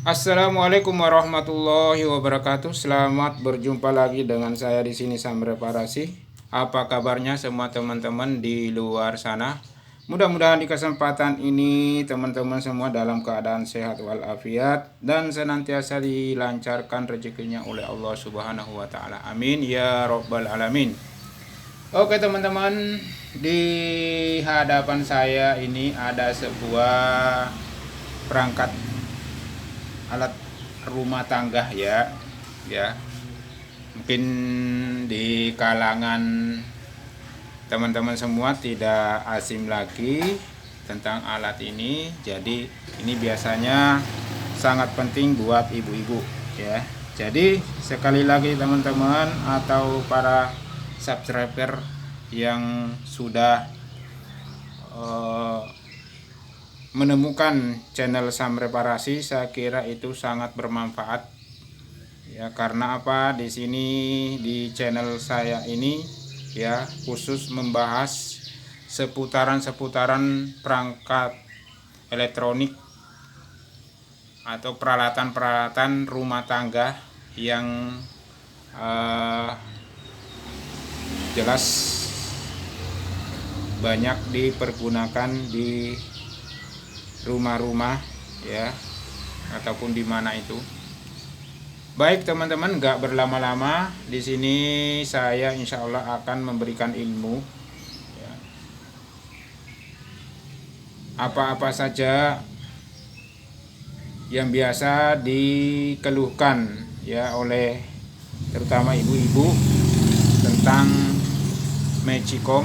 Assalamualaikum warahmatullahi wabarakatuh. Selamat berjumpa lagi dengan saya di sini Sam Reparasi. Apa kabarnya semua teman-teman di luar sana? Mudah-mudahan di kesempatan ini teman-teman semua dalam keadaan sehat walafiat dan senantiasa dilancarkan rezekinya oleh Allah Subhanahu wa taala. Amin ya rabbal alamin. Oke teman-teman, di hadapan saya ini ada sebuah perangkat alat rumah tangga ya mungkin di kalangan teman-teman semua tidak asing lagi tentang alat ini. Jadi ini biasanya sangat penting buat ibu-ibu ya. Jadi sekali lagi teman-teman atau para subscriber yang sudah eh, menemukan channel Sam Reparasi, saya kira itu sangat bermanfaat ya. Karena apa, di sini di channel saya ini ya khusus membahas seputaran perangkat elektronik atau peralatan-peralatan rumah tangga yang jelas banyak dipergunakan di rumah-rumah ya ataupun di mana itu. Baik teman-teman, nggak berlama-lama di sini saya insya Allah akan memberikan ilmu ya. Apa-apa saja yang biasa dikeluhkan ya oleh terutama ibu-ibu tentang Magicom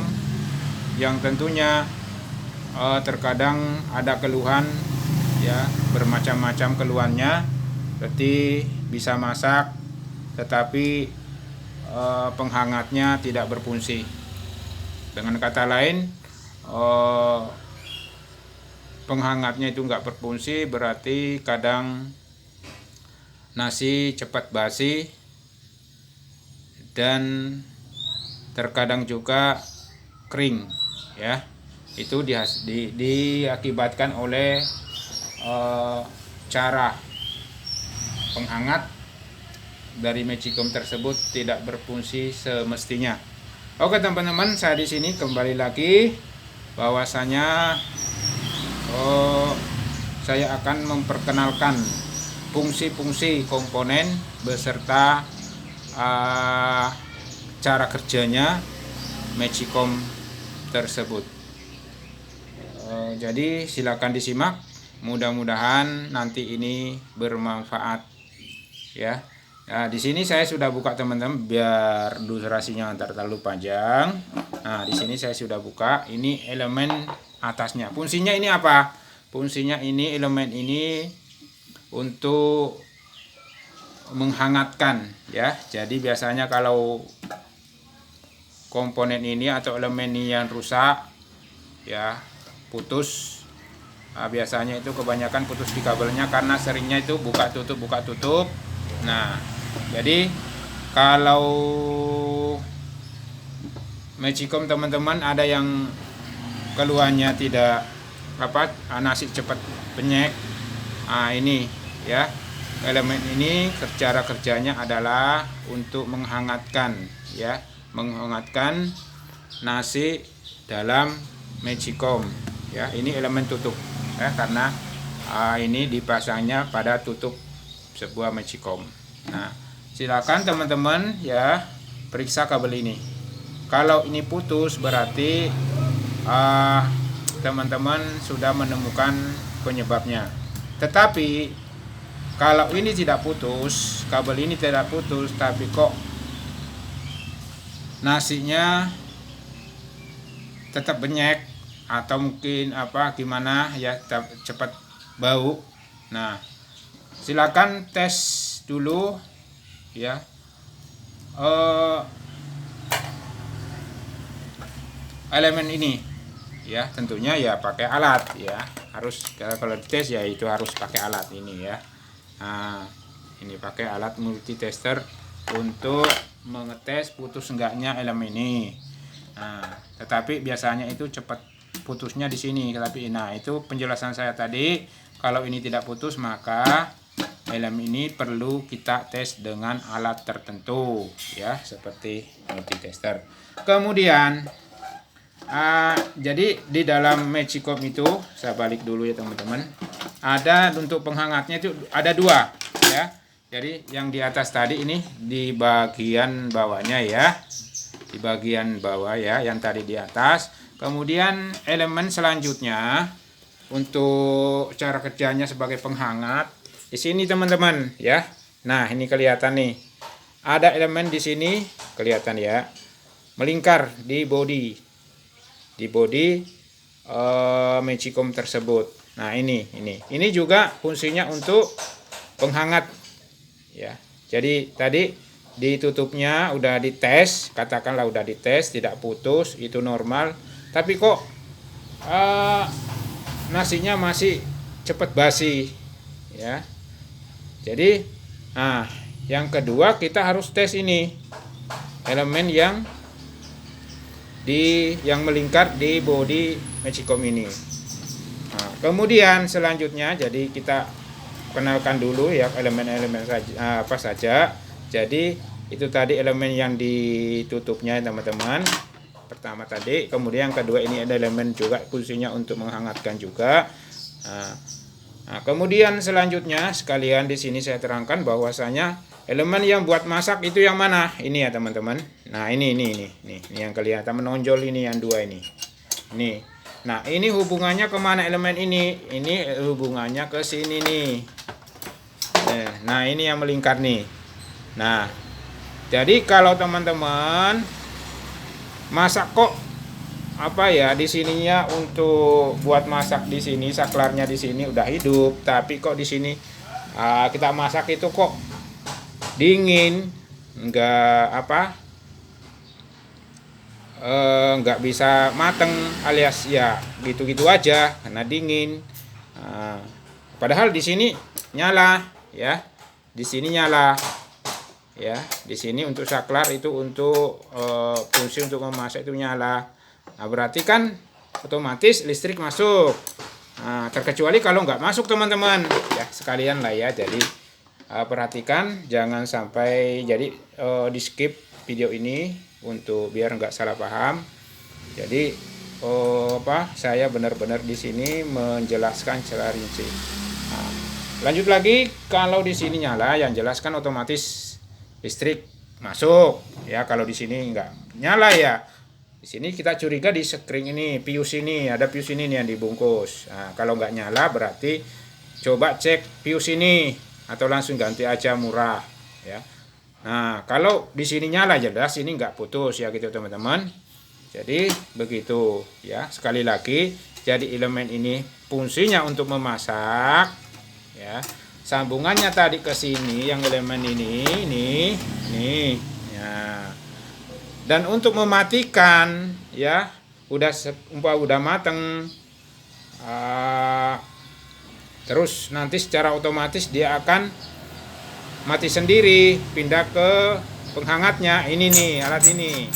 yang tentunya terkadang ada keluhan ya, bermacam-macam keluhannya, seperti bisa masak tetapi penghangatnya tidak berfungsi. Dengan kata lain, penghangatnya itu nggak berfungsi, berarti kadang nasi cepat basi dan terkadang juga kering ya. Itu diakibatkan oleh cara penghangat dari Magicom tersebut tidak berfungsi semestinya. Oke teman-teman, saya di sini kembali lagi bahwasanya saya akan memperkenalkan fungsi-fungsi komponen beserta cara kerjanya Magicom tersebut. Jadi silakan disimak, mudah-mudahan nanti ini bermanfaat ya. Nah, di sini saya sudah buka teman-teman biar durasinya ntar terlalu panjang. Nah, di sini saya sudah buka. Ini elemen atasnya. Fungsinya ini apa? Fungsinya ini elemen ini untuk menghangatkan ya. Jadi biasanya kalau komponen ini atau elemen ini yang rusak ya, putus, biasanya itu kebanyakan putus di kabelnya karena seringnya itu buka tutup. Nah, jadi kalau Magicom teman-teman ada yang keluhannya tidak nasi cepat penyek. Ini ya, elemen ini cara kerjanya adalah untuk menghangatkan ya, menghangatkan nasi dalam Magicom ya. Ini elemen tutup ya, karena ini dipasangnya pada tutup sebuah Magicom. Nah, silakan teman-teman ya periksa kabel ini. Kalau ini putus berarti teman-teman sudah menemukan penyebabnya. Tetapi kalau ini tidak putus, kabel ini tidak putus, tapi kok nasinya tetap benyek atau mungkin gimana ya, cepat bau. Nah, silakan tes dulu ya. Elemen ini ya, tentunya ya pakai alat ya. Harus kalau dites ya itu harus pakai alat ini ya. Nah, ini pakai alat multitester untuk mengetes putus enggaknya elemen ini. Nah, tetapi biasanya itu cepat putusnya di sini. Tapi nah, itu penjelasan saya tadi. Kalau ini tidak putus maka elemen ini perlu kita tes dengan alat tertentu ya, seperti multitester. Kemudian jadi di dalam Magicom itu, saya balik dulu ya teman-teman, ada untuk penghangatnya itu ada dua ya. Jadi yang di atas tadi ini di bagian bawahnya ya, di bagian bawah ya, yang tadi di atas. Kemudian elemen selanjutnya untuk cara kerjanya sebagai penghangat di sini teman-teman ya. Nah ini kelihatan nih, ada elemen di sini kelihatan ya, melingkar di body Magicom tersebut. Nah ini juga fungsinya untuk penghangat ya. Jadi tadi ditutupnya udah dites, katakanlah udah dites tidak putus, itu normal. Tapi kok nasinya masih cepat basi ya. Jadi yang kedua kita harus tes ini elemen yang melingkar di body Magicom ini. Kemudian selanjutnya jadi kita kenalkan dulu ya elemen-elemen apa saja. Jadi itu tadi elemen yang ditutupnya teman-teman. Pertama tadi, kemudian yang kedua ini ada elemen juga fungsinya untuk menghangatkan juga. Kemudian selanjutnya sekalian di sini saya terangkan bahwasanya elemen yang buat masak itu yang mana? Ini ya teman-teman. Nah ini yang kelihatan menonjol ini yang dua ini. Nah ini hubungannya kemana elemen ini? Ini hubungannya ke sini nih. Nah ini yang melingkar nih. Nah jadi kalau teman-teman masak kok di sininya untuk buat masak di sini, saklarnya di sini udah hidup, tapi kok di sini kita masak itu kok dingin, nggak bisa mateng, alias ya gitu-gitu aja karena dingin. Padahal di sini nyala ya, di sini nyala ya, di sini untuk saklar itu untuk fungsi untuk memasak itu nyala. Nah berarti kan otomatis listrik masuk. Terkecuali kalau nggak masuk teman-teman ya, sekalian lah ya. Jadi perhatikan jangan sampai jadi di skip video ini untuk biar nggak salah paham. Jadi saya benar-benar di sini menjelaskan secara rinci. Lanjut lagi, kalau di sini nyala yang jelas kan otomatis listrik masuk ya. Kalau di sini nggak nyala ya, di sini kita curiga di sekring ini, pius ini ada pius ini nih yang dibungkus. Kalau nggak nyala berarti coba cek pius ini atau langsung ganti aja murah ya. Nah kalau di sini nyala jelas ini nggak putus ya gitu teman-teman. Jadi begitu ya. Sekali lagi, jadi elemen ini fungsinya untuk memasak ya. Sambungannya tadi ke sini yang elemen ini ya. Dan untuk mematikan ya, udah mateng, terus nanti secara otomatis dia akan mati sendiri, pindah ke penghangatnya. Ini nih alat ini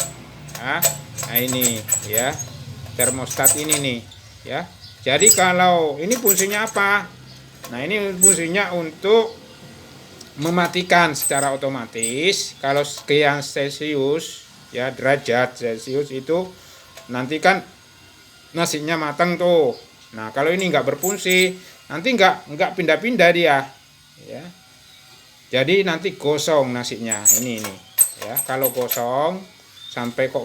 ya. Nah ini ya, termostat ini nih ya. Jadi kalau ini fungsinya apa? Nah ini fungsinya untuk mematikan secara otomatis. Kalau sekian Celcius ya, derajat Celcius itu nanti kan nasinya matang tuh. Nah kalau ini nggak berfungsi, nanti nggak pindah-pindah dia ya. Jadi nanti gosong nasinya ini ya. Kalau gosong sampai kok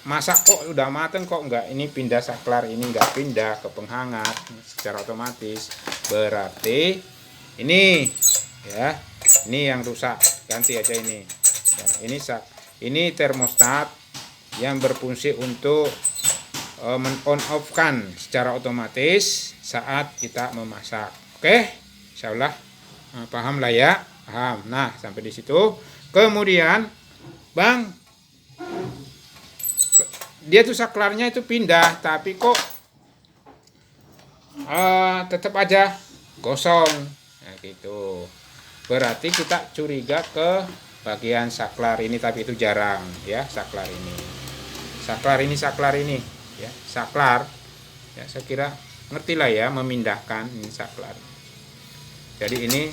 masak kok udah mateng kok nggak ini pindah saklar, ini nggak pindah ke penghangat secara otomatis, berarti ini ya, ini yang rusak, ganti aja ini ya. Ini termostat yang berfungsi untuk men-on off kan secara otomatis saat kita memasak. Oke, insyaallah paham lah ya, paham. Nah sampai di situ. Kemudian Bang, dia tuh saklarnya itu pindah, tapi kok tetap aja gosong. Nah gitu. Berarti kita curiga ke bagian saklar ini, tapi itu jarang ya, saklar ini ya, saklar ya, saya kira ngerti lah ya memindahkan ini saklar. Jadi ini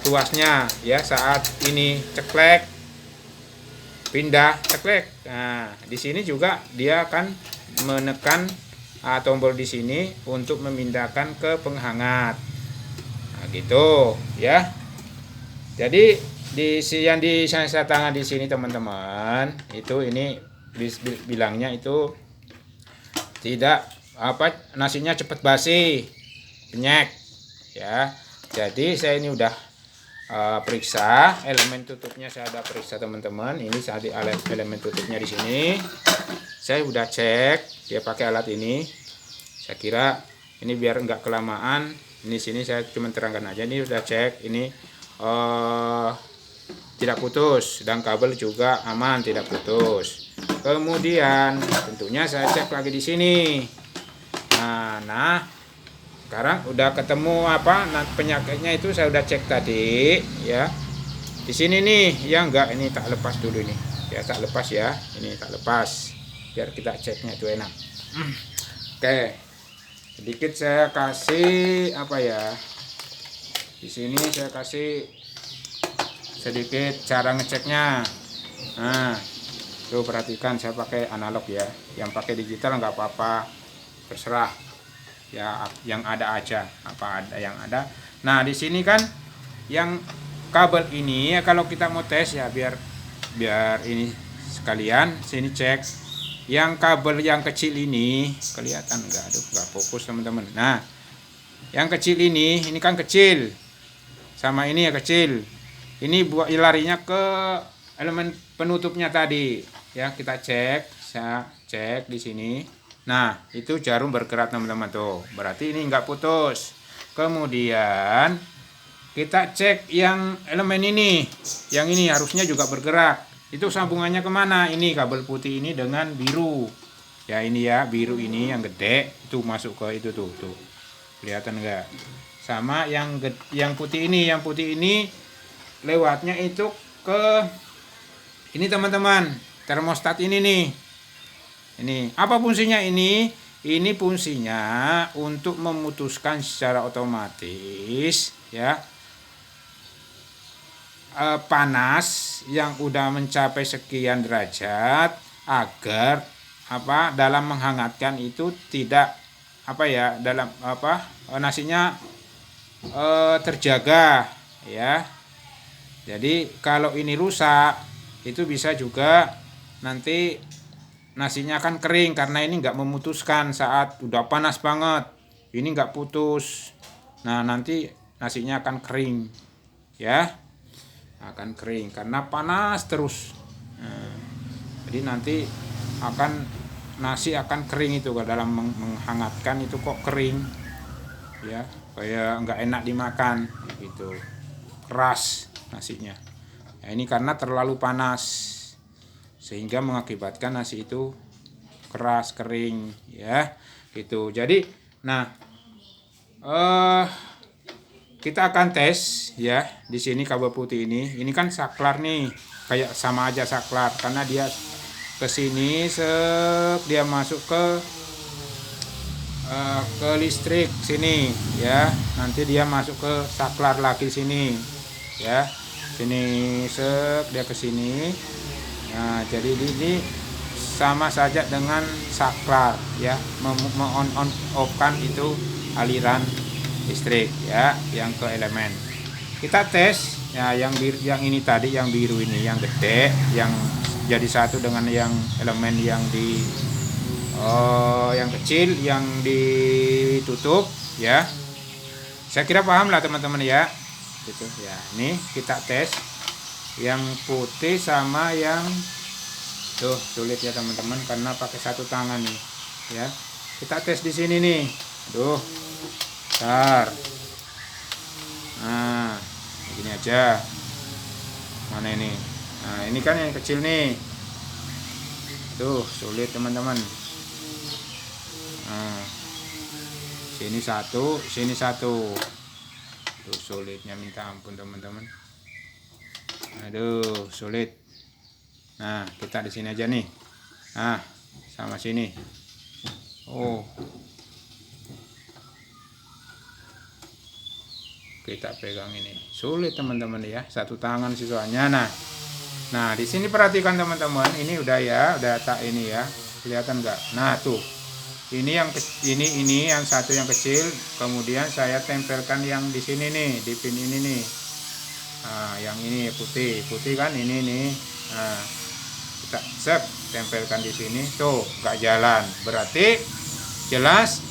tuasnya ya, saat ini ceklek pindah ceklek. Nah, di sini juga dia akan menekan tombol di sini untuk memindahkan ke penghangat. Nah, gitu ya. Jadi yang di saya tangan di sini teman-teman, itu ini bilangnya itu tidak nasinya cepat basi, penyek ya. Jadi saya ini udah periksa elemen tutupnya, saya ada periksa teman-teman. Ini saat elemen tutupnya di sini saya udah cek, dia pakai alat ini. Saya kira ini biar enggak kelamaan, ini sini saya cuma terangkan aja. Ini udah cek, ini tidak putus, dan kabel juga aman, tidak putus. Kemudian tentunya saya cek lagi di sini. Nah sekarang udah ketemu penyakitnya, itu saya udah cek tadi ya. Di sini nih ya, enggak, ini tak lepas dulu nih ya, tak lepas ya, ini tak lepas biar kita ceknya itu enak. Oke, sedikit saya kasih di sini saya kasih sedikit cara ngeceknya. Nah tuh perhatikan, saya pakai analog ya, yang pakai digital nggak apa-apa, terserah ya, yang ada aja, yang ada. Nah di sini kan yang kabel ini ya, kalau kita mau tes ya, biar ini sekalian sini cek yang kabel yang kecil ini, kelihatan nggak? Aduh, nggak fokus teman-teman. Nah yang kecil ini kan kecil, sama ini ya kecil, ini buat larinya ke elemen penutupnya tadi ya. Kita cek, saya cek di sini. Nah itu jarum bergerak teman-teman tuh, berarti ini nggak putus. Kemudian kita cek yang elemen ini, yang ini harusnya juga bergerak. Itu sambungannya kemana? Ini kabel putih ini dengan biru ya, ini ya, biru ini yang gede itu masuk ke itu tuh kelihatan nggak? Sama yang putih ini, yang putih ini lewatnya itu ke ini teman-teman, termostat ini nih. Ini apa fungsinya ini? Ini fungsinya untuk memutuskan secara otomatis ya, panas yang udah mencapai sekian derajat, agar dalam menghangatkan itu tidak nasinya terjaga ya. Jadi kalau ini rusak, itu bisa juga nanti nasinya akan kering, karena ini nggak memutuskan saat udah panas banget, ini nggak putus. Nah nanti nasinya akan kering ya, akan kering karena panas terus. Nah, jadi nanti nasi akan kering itu dalam menghangatkan itu, kok kering ya, kayak nggak enak dimakan gitu, keras nasinya ya. Ini karena terlalu panas sehingga mengakibatkan nasi itu keras, kering ya gitu. Jadi kita akan tes ya. Di sini kabel putih ini kan saklar nih, kayak sama aja saklar, karena dia ke sini dia masuk ke listrik sini ya. Nanti dia masuk ke saklar lagi sini ya. Sini dia ke sini. Nah, jadi ini sama saja dengan saklar ya, on off kan itu aliran listrik ya, yang ke elemen. Kita tes ya, yang ini tadi, yang biru ini, yang gede, yang jadi satu dengan yang elemen yang yang kecil yang ditutup ya. Saya kira paham lah teman-teman ya gitu ya. Ini kita tes yang putih sama yang tuh, sulit ya teman-teman karena pakai satu tangan nih ya. Kita tes di sini nih, tuh bentar. Nah begini aja, mana ini? Nah ini kan yang kecil nih, tuh sulit teman-teman. Nah sini satu, sini satu, tuh sulitnya minta ampun teman-teman. Aduh sulit. Nah kita di sini aja nih. Nah sama sini. Oh kita pegang ini. Sulit teman-teman ya, satu tangan siswanya. Nah di sini perhatikan teman-teman, ini udah ya, udah tak ini ya, kelihatan nggak? Nah tuh, ini yang ini yang satu yang kecil, kemudian saya tempelkan yang di sini nih, di pin ini nih. Nah, yang ini putih kan ini nih. Nah, kita tempelkan di sini, tuh nggak jalan, berarti jelas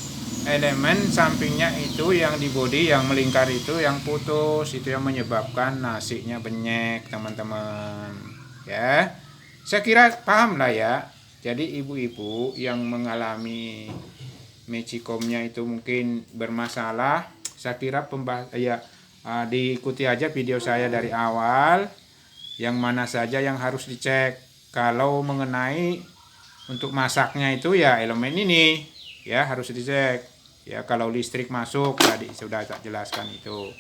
elemen sampingnya itu yang di bodi yang melingkar itu yang putus, itu yang menyebabkan nasinya benyek teman-teman ya. Saya kira paham lah ya. Jadi ibu-ibu yang mengalami mecikomnya itu mungkin bermasalah, saya kira diikuti aja video saya dari awal, yang mana saja yang harus dicek. Kalau mengenai untuk masaknya itu ya elemen ini ya harus dicek ya. Kalau listrik masuk tadi sudah tak jelaskan itu.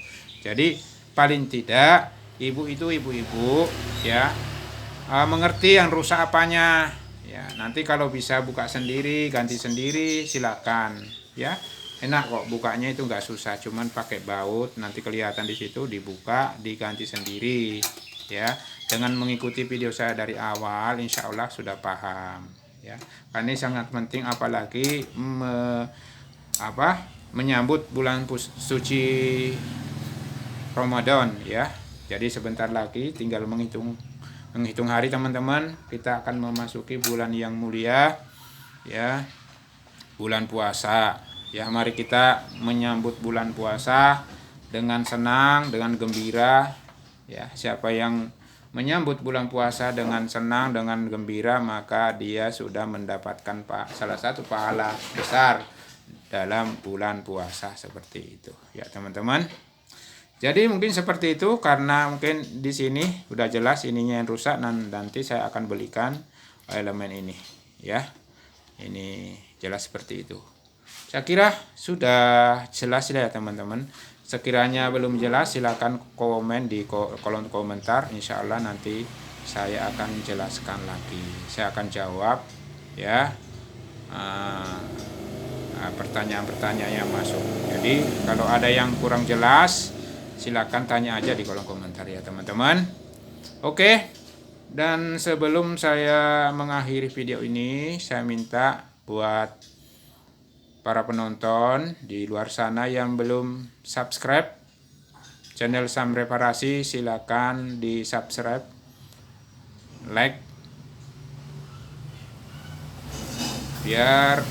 Jadi paling tidak ibu-ibu ya mengerti yang rusak apanya ya. Nanti kalau bisa buka sendiri, ganti sendiri silakan ya. Enak kok bukanya, itu nggak susah, cuman pakai baut, nanti kelihatan di situ, dibuka, diganti sendiri ya. Dengan mengikuti video saya dari awal, insya Allah sudah paham ya. Karena ini sangat penting, apalagi menyambut bulan suci Ramadan ya. Jadi sebentar lagi tinggal menghitung hari teman-teman, kita akan memasuki bulan yang mulia ya, bulan puasa ya. Mari kita menyambut bulan puasa dengan senang, dengan gembira ya. Siapa yang menyambut bulan puasa dengan senang, dengan gembira, maka dia sudah mendapatkan salah satu pahala besar dalam bulan puasa seperti itu ya teman-teman. Jadi mungkin seperti itu, karena mungkin di sini udah jelas ininya yang rusak, dan nanti saya akan belikan elemen ini ya. Ini jelas seperti itu. Saya kira sudah jelas ya teman-teman. Sekiranya belum jelas silakan komen di kolom komentar, insya Allah nanti saya akan jelaskan lagi, saya akan jawab ya pertanyaan-pertanyaan yang masuk. Jadi kalau ada yang kurang jelas silakan tanya aja di kolom komentar ya teman-teman. Oke, dan sebelum saya mengakhiri video ini, saya minta buat para penonton di luar sana yang belum subscribe channel Sam Reparasi, silakan di subscribe, like, biar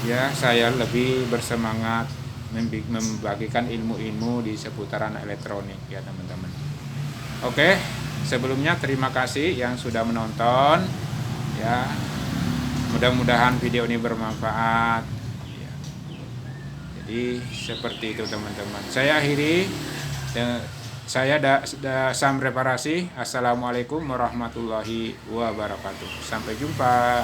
ya saya lebih bersemangat membagikan ilmu-ilmu di seputaran elektronik ya teman-teman. Oke, sebelumnya terima kasih yang sudah menonton ya. Mudah-mudahan video ini bermanfaat. Jadi seperti itu teman-teman. Saya akhiri. Saya Sam Reparasi. Assalamualaikum warahmatullahi wabarakatuh. Sampai jumpa.